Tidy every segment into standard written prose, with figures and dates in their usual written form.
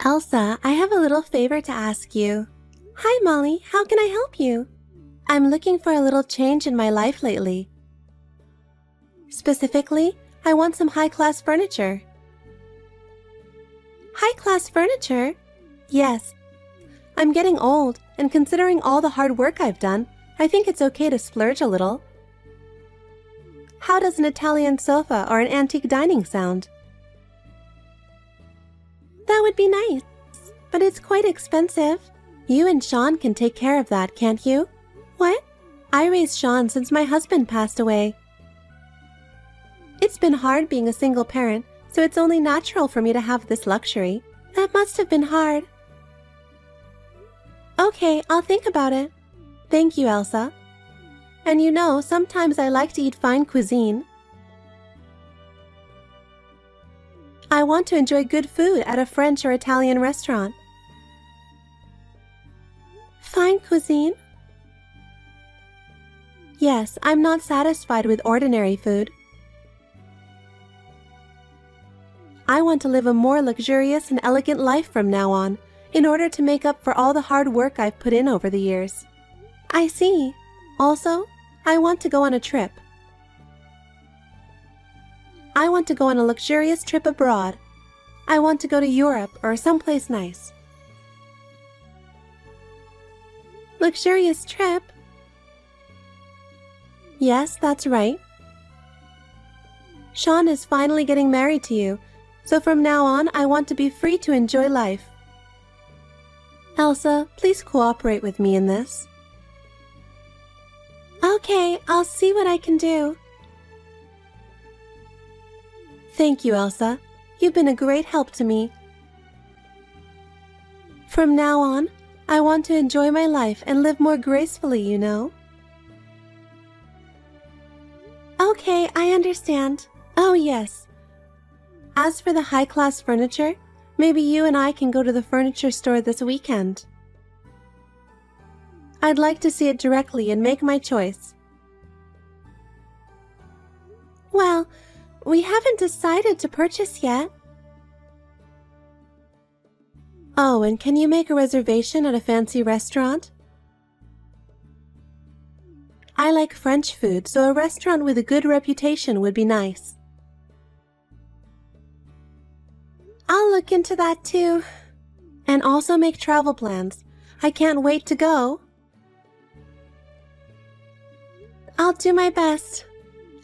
Elsa, I have a little favor to ask you. Hi, Molly. How can I help you? I'm looking for a little change in my life lately. Specifically, I want some high-class furniture. High-class furniture? Yes. I'm getting old, and considering all the hard work I've done, I think it's okay to splurge a little. How does an Italian sofa or an antique dining sound? That would be nice, but it's quite expensive. You and Sean can take care of that, can't you? What? I raised Sean since my husband passed away. It's been hard being a single parent, so it's only natural for me to have this luxury. That must have been hard. Okay, I'll think about it. Thank you, Elsa. And you know, sometimes I like to eat fine cuisine. I want to enjoy good food at a French or Italian restaurant. Fine cuisine? Yes, I'm not satisfied with ordinary food. I want to live a more luxurious and elegant life from now on, in order to make up for all the hard work I've put in over the years. I see. Also, I want to go on a trip. I want to go on a luxurious trip abroad. I want to go to Europe or someplace nice. Luxurious trip? Yes, that's right. Sean is finally getting married to you, so from now on I want to be free to enjoy life. Elsa, please cooperate with me in this. Okay, I'll see what I can do. Thank you, Elsa. You've been a great help to me. From now on, I want to enjoy my life and live more gracefully, you know. Okay, I understand. Oh, yes. As for the high-class furniture, maybe you and I can go to the furniture store this weekend. I'd like to see it directly and make my choice. Well, we haven't decided to purchase yet. Oh, and can you make a reservation at a fancy restaurant? I like French food, so a restaurant with a good reputation would be nice. I'll look into that too. And also make travel plans. I can't wait to go. I'll do my best.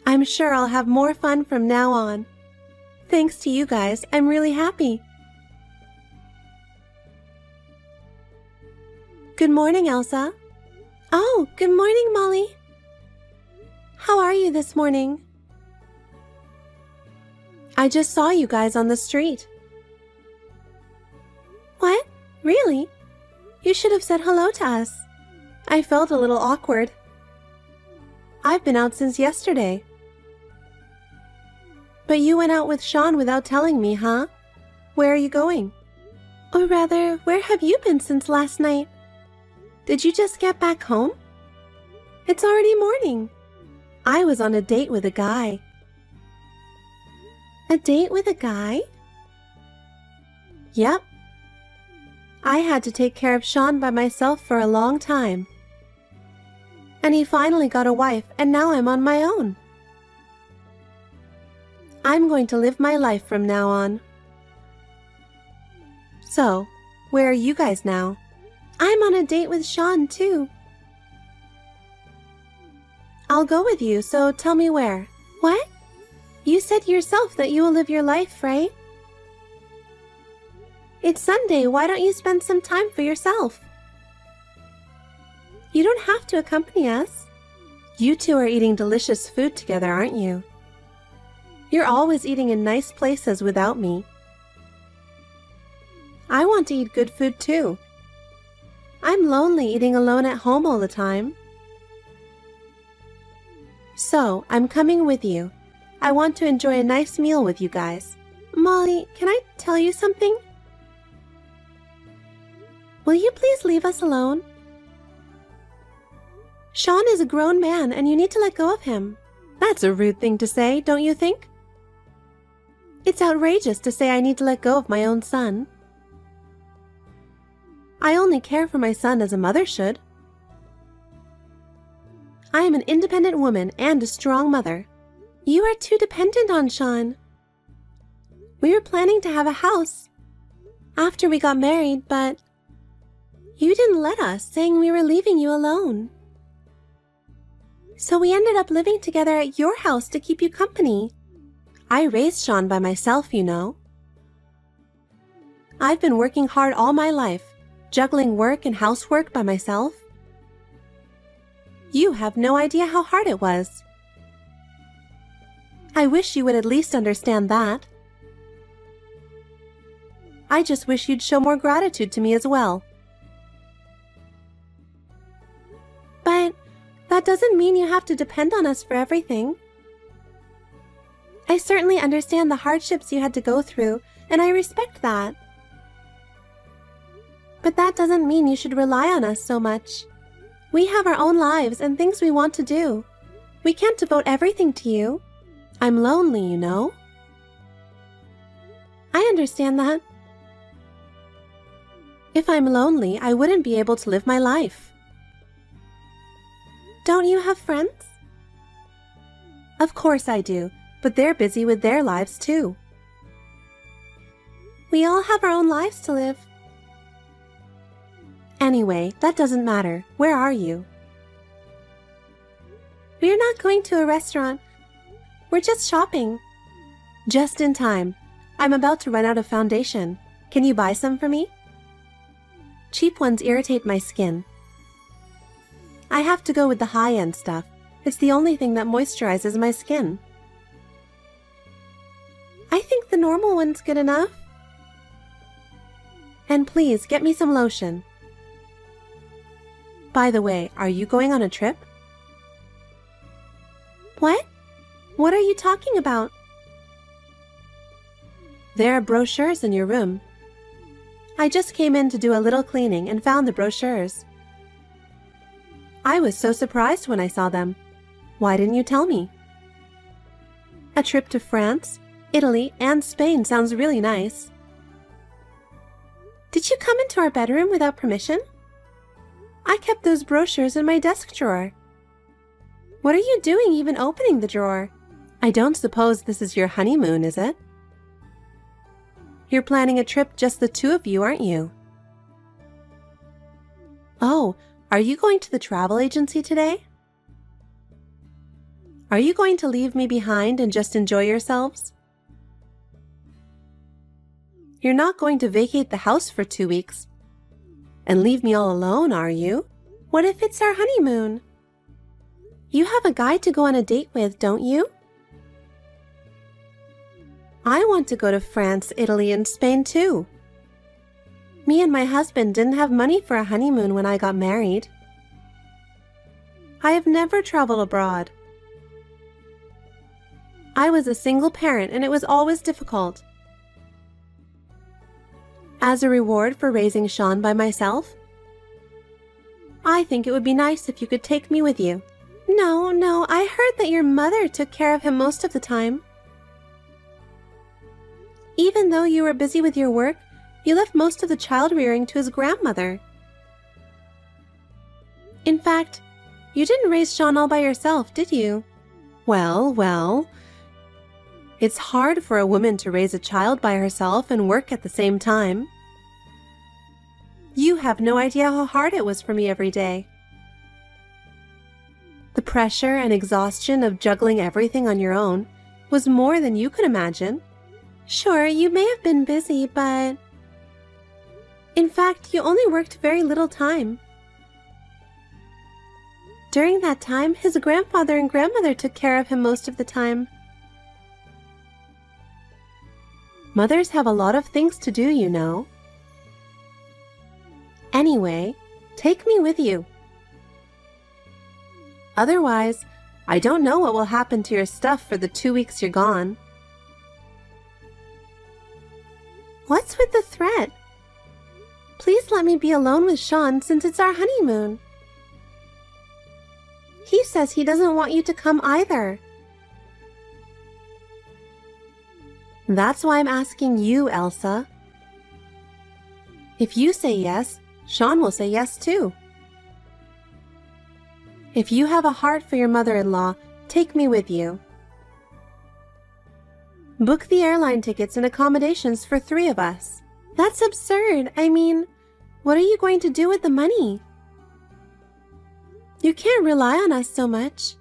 I'm sure I'll have more fun from now on. Thanks to you guys, I'm really happy. Good morning, Elsa. Oh, good morning, Molly. How are you this morning? I just saw you guys on the street. What? Really? You should have said hello to us. I felt a little awkward. I've been out since yesterday. But you went out with Sean without telling me, huh? Where are you going? Or rather, where have you been since last night? Did you just get back home? It's already morning. I was on a date with a guy. A date with a guy? Yep. I had to take care of Sean by myself for a long time. And he finally got a wife, and now I'm on my own. I'm going to live my life from now on. So, where are you guys now? I'm on a date with Sean, too. I'll go with you, so tell me where. What? You said yourself that you will live your life, right? It's Sunday, why don't you spend some time for yourself? You don't have to accompany us. You two are eating delicious food together, aren't you? You're always eating in nice places without me. I want to eat good food too. I'm lonely eating alone at home all the time. So, I'm coming with you. I want to enjoy a nice meal with you guys. Molly, can I tell you something? Will you please leave us alone? Sean is a grown man and you need to let go of him. That's a rude thing to say, don't you think? It's outrageous to say I need to let go of my own son. I only care for my son as a mother should. I am an independent woman and a strong mother. You are too dependent on Sean. We were planning to have a house after we got married, but you didn't let us, saying we were leaving you alone. So we ended up living together at your house to keep you company. I raised Sean by myself, you know. I've been working hard all my life, juggling work and housework by myself. You have no idea how hard it was. I wish you would at least understand that. I just wish you'd show more gratitude to me as well. But that doesn't mean you have to depend on us for everything. I certainly understand the hardships you had to go through, and I respect that. But that doesn't mean you should rely on us so much. We have our own lives and things we want to do. We can't devote everything to you. I'm lonely, you know. I understand that. If I'm lonely, I wouldn't be able to live my life. Don't you have friends? Of course I do, but they're busy with their lives too. We all have our own lives to live. Anyway, that doesn't matter. Where are you? We're not going to a restaurant. We're just shopping. Just in time. I'm about to run out of foundation. Can you buy some for me? Cheap ones irritate my skin. I have to go with the high-end stuff. It's the only thing that moisturizes my skin. I think the normal one's good enough. And please, get me some lotion. By the way, are you going on a trip? What? What are you talking about? There are brochures in your room. I just came in to do a little cleaning and found the brochures. I was so surprised when I saw them. Why didn't you tell me? A trip to France, Italy, and Spain sounds really nice. Did you come into our bedroom without permission? I kept those brochures in my desk drawer. What are you doing even opening the drawer? I don't suppose this is your honeymoon, is it? You're planning a trip just the two of you, aren't you? Oh, are you going to the travel agency today? Are you going to leave me behind and just enjoy yourselves? You're not going to vacate the house for 2 weeks and leave me all alone, are you? What if it's our honeymoon? You have a guy to go on a date with, don't you? I want to go to France, Italy, and Spain too. Me and my husband didn't have money for a honeymoon when I got married. I have never traveled abroad. I was a single parent and it was always difficult. As a reward for raising Sean by myself, I think it would be nice if you could take me with you. No, I heard that your mother took care of him most of the time. Even though you were busy with your work, you left most of the child rearing to his grandmother. In fact, you didn't raise Sean all by yourself, did you? Well, it's hard for a woman to raise a child by herself and work at the same time. You have no idea how hard it was for me every day. The pressure and exhaustion of juggling everything on your own was more than you could imagine. Sure, you may have been busy, but in fact, you only worked very little time. During that time, his grandfather and grandmother took care of him most of the time. Mothers have a lot of things to do, you know. Anyway, take me with you. Otherwise, I don't know what will happen to your stuff for the 2 weeks you're gone. What's with the threat? Please let me be alone with Sean since it's our honeymoon. He says he doesn't want you to come either. That's why I'm asking you, Elsa. If you say yes, Sean will say yes too. If you have a heart for your mother-in-law, take me with you. Book the airline tickets and accommodations for 3 of us. That's absurd. I mean, what are you going to do with the money? You can't rely on us so much.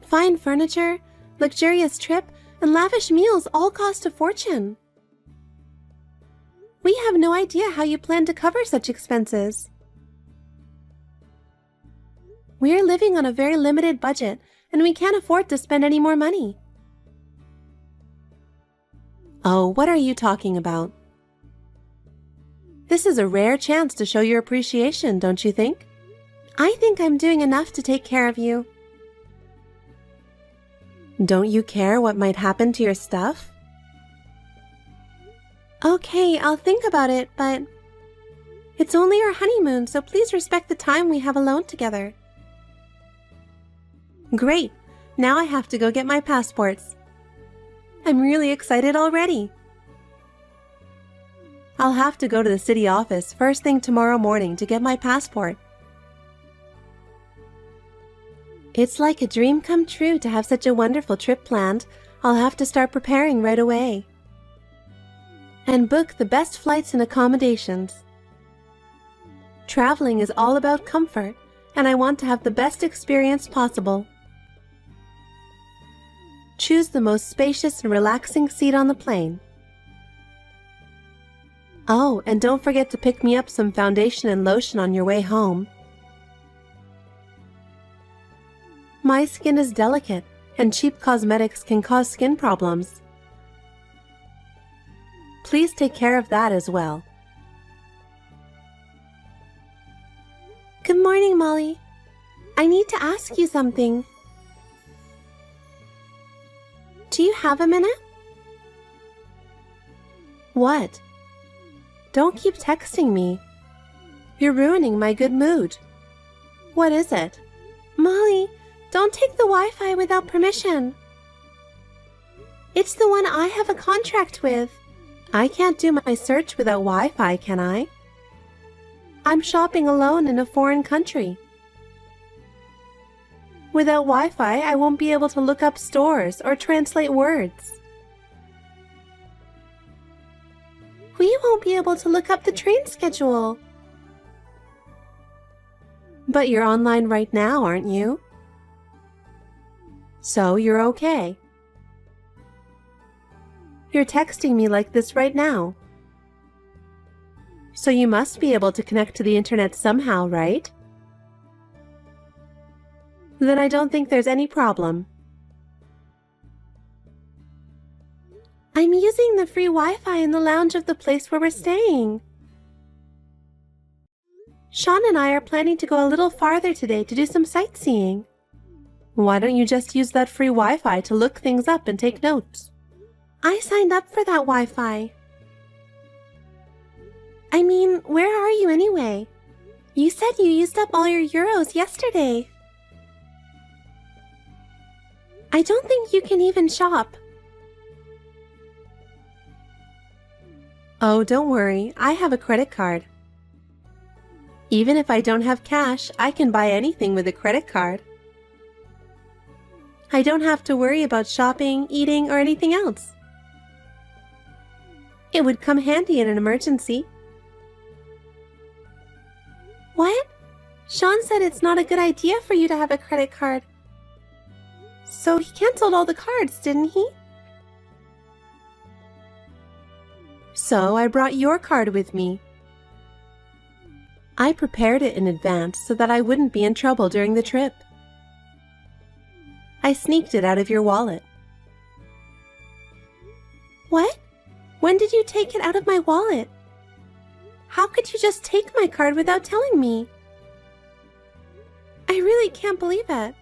Fine furniture, luxurious trip, and lavish meals all cost a fortune. We have no idea how you plan to cover such expenses. We are living on a very limited budget, and we can't afford to spend any more money. Oh, what are you talking about? This is a rare chance to show your appreciation, don't you think? I think I'm doing enough to take care of you. Don't you care what might happen to your stuff? Okay, I'll think about it, but it's only our honeymoon, so please respect the time we have alone together. Great! Now I have to go get my passports. I'm really excited already. I'll have to go to the city office first thing tomorrow morning to get my passport. It's like a dream come true to have such a wonderful trip planned. I'll have to start preparing right away. And book the best flights and accommodations. Traveling is all about comfort, and I want to have the best experience possible. Choose the most spacious and relaxing seat on the plane. Oh, and don't forget to pick me up some foundation and lotion on your way home. My skin is delicate, and cheap cosmetics can cause skin problems. Please take care of that as well. Good morning, Molly. I need to ask you something. Do you have a minute? What? Don't keep texting me. You're ruining my good mood. What is it? Molly, don't take the Wi-Fi without permission. It's the one I have a contract with. I can't do my search without Wi-Fi, can I? I'm shopping alone in a foreign country. Without Wi-Fi, I won't be able to look up stores or translate words. We won't be able to look up the train schedule. But you're online right now, aren't you? So you're okay. You're texting me like this right now. So you must be able to connect to the internet somehow, right? Then I don't think there's any problem. I'm using the free Wi-Fi in the lounge of the place where we're staying. Sean and I are planning to go a little farther today to do some sightseeing. Why don't you just use that free Wi-Fi to look things up and take notes? I signed up for that Wi-Fi. I mean, where are you anyway? You said you used up all your euros yesterday. I don't think you can even shop. Oh, don't worry, I have a credit card. Even if I don't have cash, I can buy anything with a credit card. I don't have to worry about shopping, eating, or anything else. It would come handy in an emergency. What? Sean said it's not a good idea for you to have a credit card. So he canceled all the cards, didn't he? So I brought your card with me. I prepared it in advance so that I wouldn't be in trouble during the trip. I sneaked it out of your wallet. What? When did you take it out of my wallet? How could you just take my card without telling me? I really can't believe it.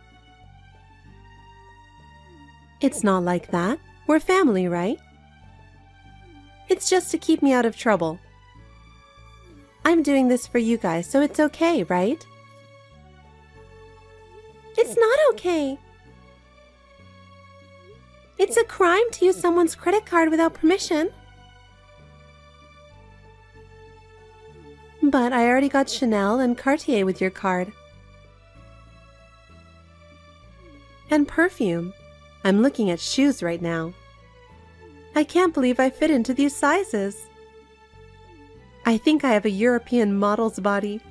It's not like that. We're family, right? It's just to keep me out of trouble. I'm doing this for you guys, so it's okay, right? It's not okay. It's a crime to use someone's credit card without permission. But I already got Chanel and Cartier with your card. And perfume. I'm looking at shoes right now. I can't believe I fit into these sizes. I think I have a European model's body.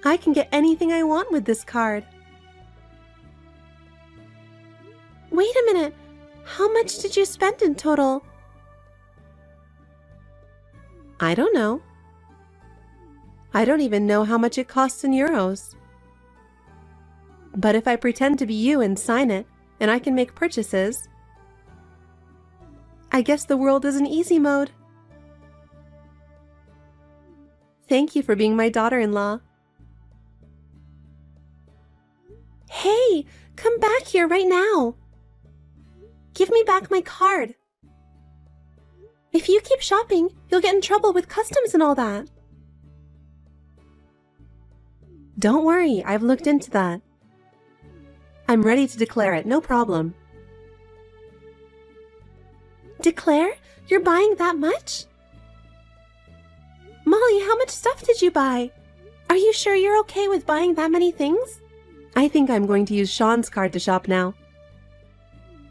I can get anything I want with this card. Wait a minute. How much did you spend in total? I don't know. I don't even know how much it costs in euros. But if I pretend to be you and sign it, and I can make purchases, I guess the world is in easy mode. Thank you for being my daughter-in-law. Hey, come back here right now. Give me back my card. If you keep shopping, you'll get in trouble with customs and all that. Don't worry, I've looked into that. I'm ready to declare it, no problem. Declare? You're buying that much? Molly, how much stuff did you buy? Are you sure you're okay with buying that many things? I think I'm going to use Sean's card to shop now.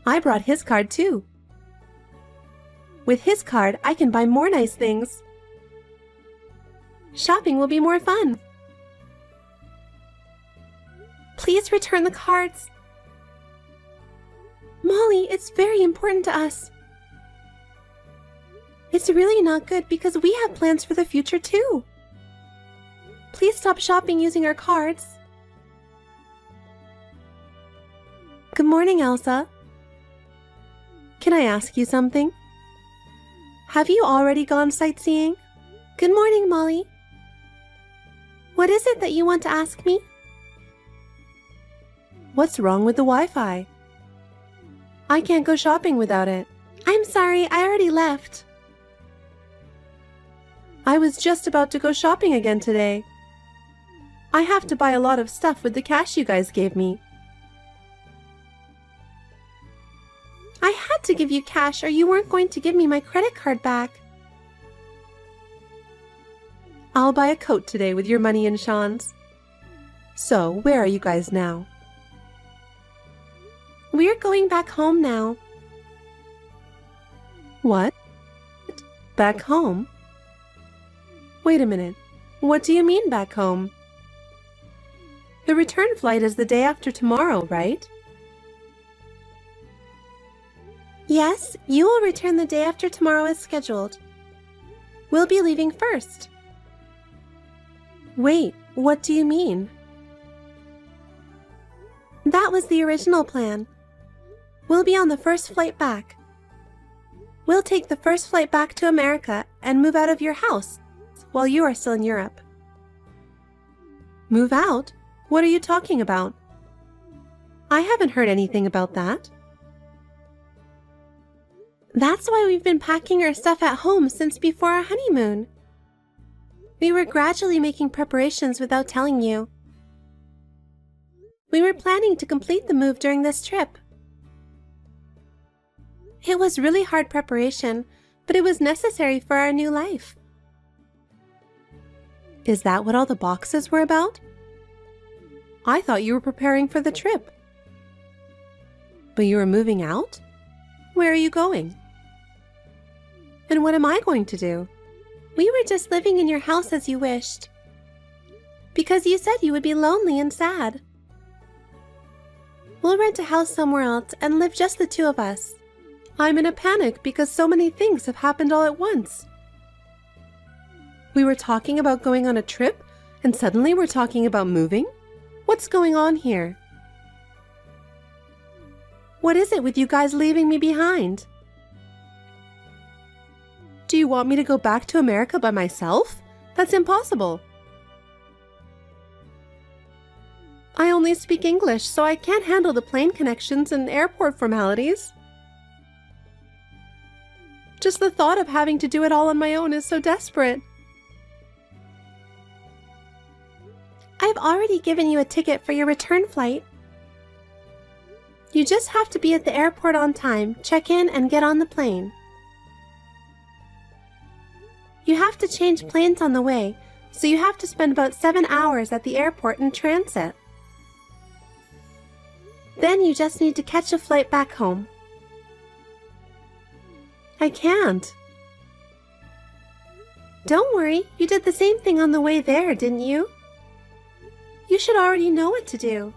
I brought his card too. With his card, I can buy more nice things. Shopping will be more fun. Please return the cards. Molly, it's very important to us. It's really not good because we have plans for the future too. Please stop shopping using our cards. Good morning, Elsa. Can I ask you something? Have you already gone sightseeing? Good morning, Molly. What is it that you want to ask me? What's wrong with the Wi-Fi? I can't go shopping without it. I'm sorry, I already left. I was just about to go shopping again today. I have to buy a lot of stuff with the cash you guys gave me. I had to give you cash or you weren't going to give me my credit card back. I'll buy a coat today with your money and Sean's. So, where are you guys now? We're going back home now. What? Back home? Wait a minute. What do you mean back home? The return flight is the day after tomorrow, right? Yes, you will return the day after tomorrow as scheduled. We'll be leaving first. Wait, what do you mean? That was the original plan. We'll be on the first flight back. We'll take the first flight back to America and move out of your house while you are still in Europe. Move out? What are you talking about? I haven't heard anything about that. That's why we've been packing our stuff at home since before our honeymoon. We were gradually making preparations without telling you. We were planning to complete the move during this trip. It was really hard preparation, but it was necessary for our new life. Is that what all the boxes were about? I thought you were preparing for the trip. But you were moving out? Where are you going? And what am I going to do? We were just living in your house as you wished. Because you said you would be lonely and sad. We'll rent a house somewhere else and live just the two of us. I'm in a panic because so many things have happened all at once. We were talking about going on a trip, and suddenly we're talking about moving? What's going on here? What is it with you guys leaving me behind? Do you want me to go back to America by myself? That's impossible. I only speak English, so I can't handle the plane connections and airport formalities. Just the thought of having to do it all on my own is so desperate. I've already given you a ticket for your return flight. You just have to be at the airport on time, check in, and get on the plane. You have to change planes on the way, so you have to spend about 7 hours at the airport in transit. Then you just need to catch a flight back home. I can't. Don't worry, you did the same thing on the way there, didn't you? You should already know what to do.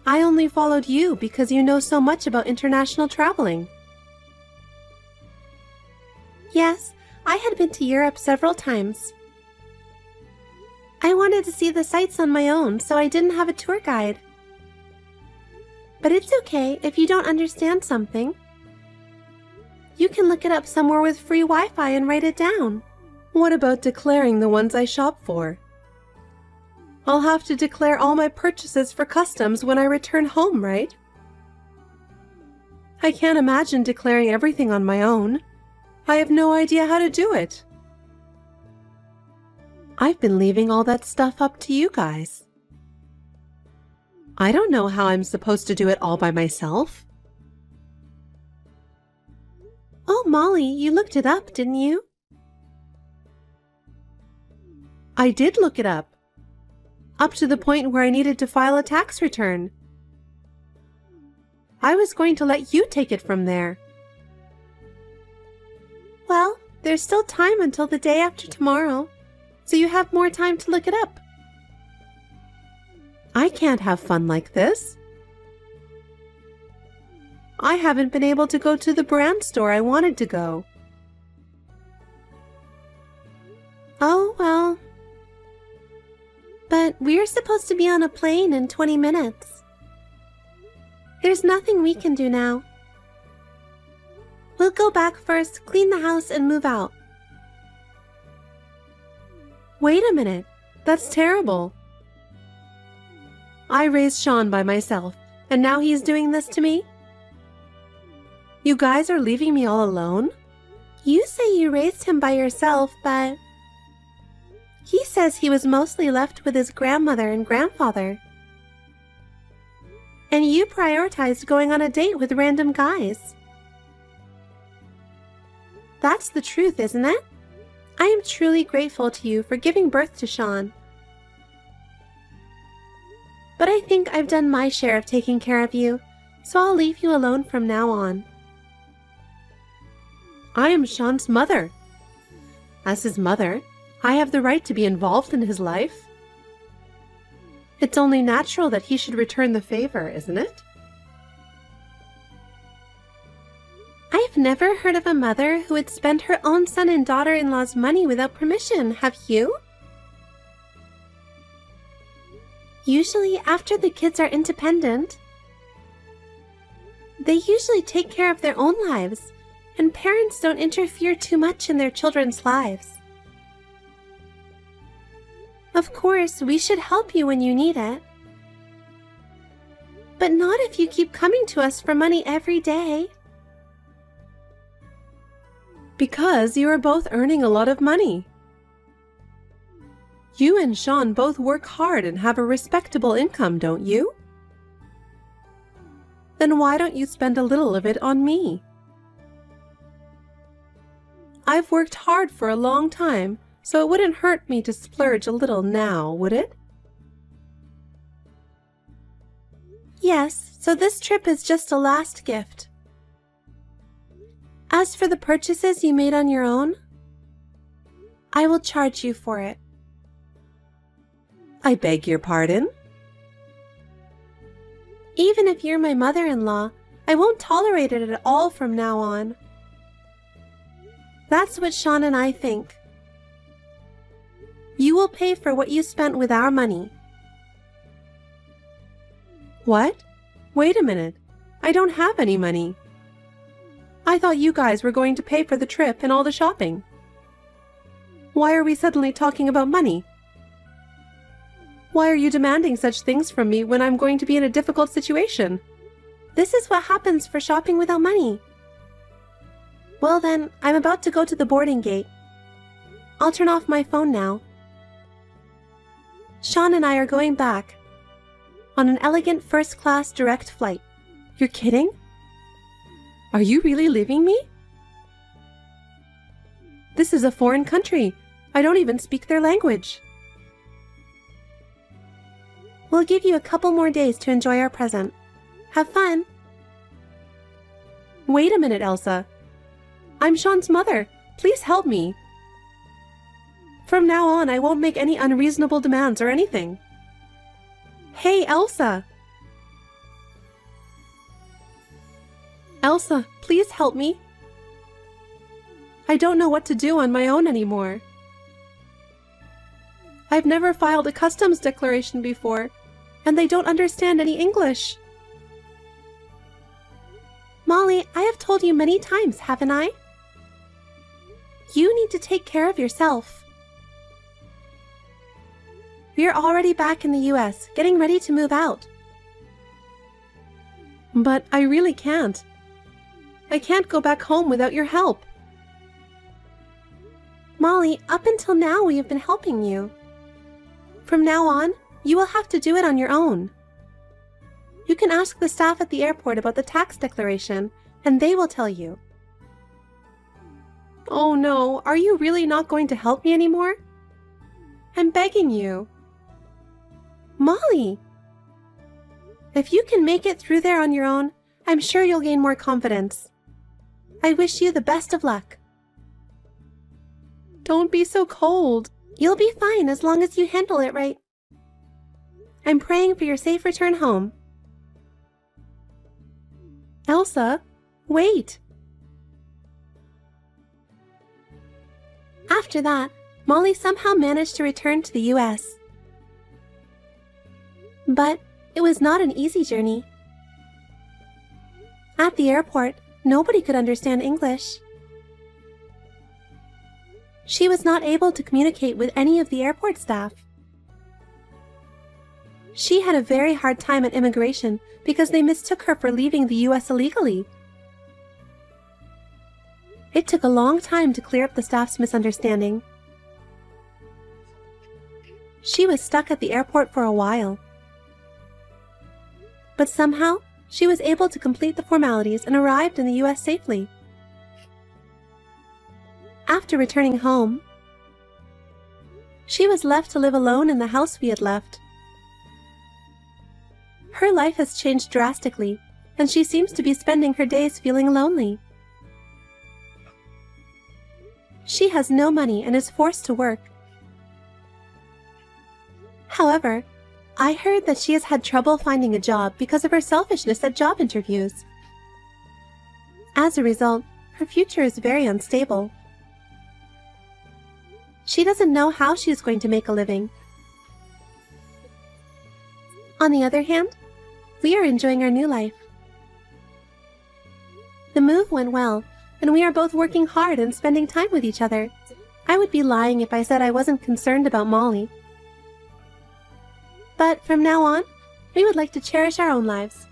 I only followed you because you know so much about international traveling. Yes, I had been to Europe several times. I wanted to see the sights on my own, so I didn't have a tour guide. But it's okay if you don't understand something. You can look it up somewhere with free Wi-Fi and write it down. What about declaring the ones I shop for? I'll have to declare all my purchases for customs when I return home, right? I can't imagine declaring everything on my own. I have no idea how to do it. I've been leaving all that stuff up to you guys. I don't know how I'm supposed to do it all by myself. Oh, Molly, you looked it up, didn't you? I did look it up to the point where I needed to file a tax return. I was going to let you take it from there. Well, there's still time until the day after tomorrow, so you have more time to look it up. I can't have fun like this. I haven't been able to go to the brand store I wanted to go. Oh, well. But we're supposed to be on a plane in 20 minutes. There's nothing we can do now. We'll go back first, clean the house, and move out. Wait a minute. That's terrible. I raised Sean by myself, and now he's doing this to me? You guys are leaving me all alone? You say you raised him by yourself, but he says he was mostly left with his grandmother and grandfather. And you prioritized going on a date with random guys. That's the truth, isn't it? I am truly grateful to you for giving birth to Sean. But I think I've done my share of taking care of you, so I'll leave you alone from now on. I am Sean's mother. As his mother, I have the right to be involved in his life. It's only natural that he should return the favor, isn't it? I've never heard of a mother who would spend her own son and daughter-in-law's money without permission, have you? Usually, after the kids are independent, they usually take care of their own lives, and parents don't interfere too much in their children's lives. Of course, we should help you when you need it. But not if you keep coming to us for money every day. Because you are both earning a lot of money. You and Sean both work hard and have a respectable income, don't you? Then why don't you spend a little of it on me? I've worked hard for a long time, so it wouldn't hurt me to splurge a little now, would it? Yes, so this trip is just a last gift. As for the purchases you made on your own, I will charge you for it. I beg your pardon? Even if you're my mother-in-law, I won't tolerate it at all from now on. That's what Sean and I think. You will pay for what you spent with our money. What? Wait a minute. I don't have any money. I thought you guys were going to pay for the trip and all the shopping. Why are we suddenly talking about money? Why are you demanding such things from me when I'm going to be in a difficult situation? This is what happens for shopping without money. Well then, I'm about to go to the boarding gate. I'll turn off my phone now. Sean and I are going back on an elegant first-class direct flight. You're kidding? Are you really leaving me? This is a foreign country. I don't even speak their language. We'll give you a couple more days to enjoy our present. Have fun. Wait a minute, Elsa. I'm Sean's mother. Please help me. From now on, I won't make any unreasonable demands or anything. Hey, Elsa! Elsa, please help me. I don't know what to do on my own anymore. I've never filed a customs declaration before, and they don't understand any English. Molly, I have told you many times, haven't I? You need to take care of yourself. We're already back in the US, getting ready to move out. But I really can't. I can't go back home without your help. Molly, up until now we have been helping you. From now on, you will have to do it on your own. You can ask the staff at the airport about the tax declaration, and they will tell you. Oh no, are you really not going to help me anymore? I'm begging you. Molly! If you can make it through there on your own, I'm sure you'll gain more confidence. I wish you the best of luck. Don't be so cold. You'll be fine as long as you handle it right. I'm praying for your safe return home. Elsa, wait. After that, Molly somehow managed to return to the US. But it was not an easy journey. At the airport, nobody could understand English. She was not able to communicate with any of the airport staff. She had a very hard time at immigration because they mistook her for leaving the US illegally. It took a long time to clear up the staff's misunderstanding. She was stuck at the airport for a while. But somehow, she was able to complete the formalities and arrived in the US safely. After returning home, she was left to live alone in the house we had left. Her life has changed drastically, and she seems to be spending her days feeling lonely. She has no money and is forced to work. However, I heard that she has had trouble finding a job because of her selfishness at job interviews. As a result, her future is very unstable. She doesn't know how she is going to make a living. On the other hand, we are enjoying our new life. The move went well, and we are both working hard and spending time with each other. I would be lying if I said I wasn't concerned about Molly. But from now on, we would like to cherish our own lives.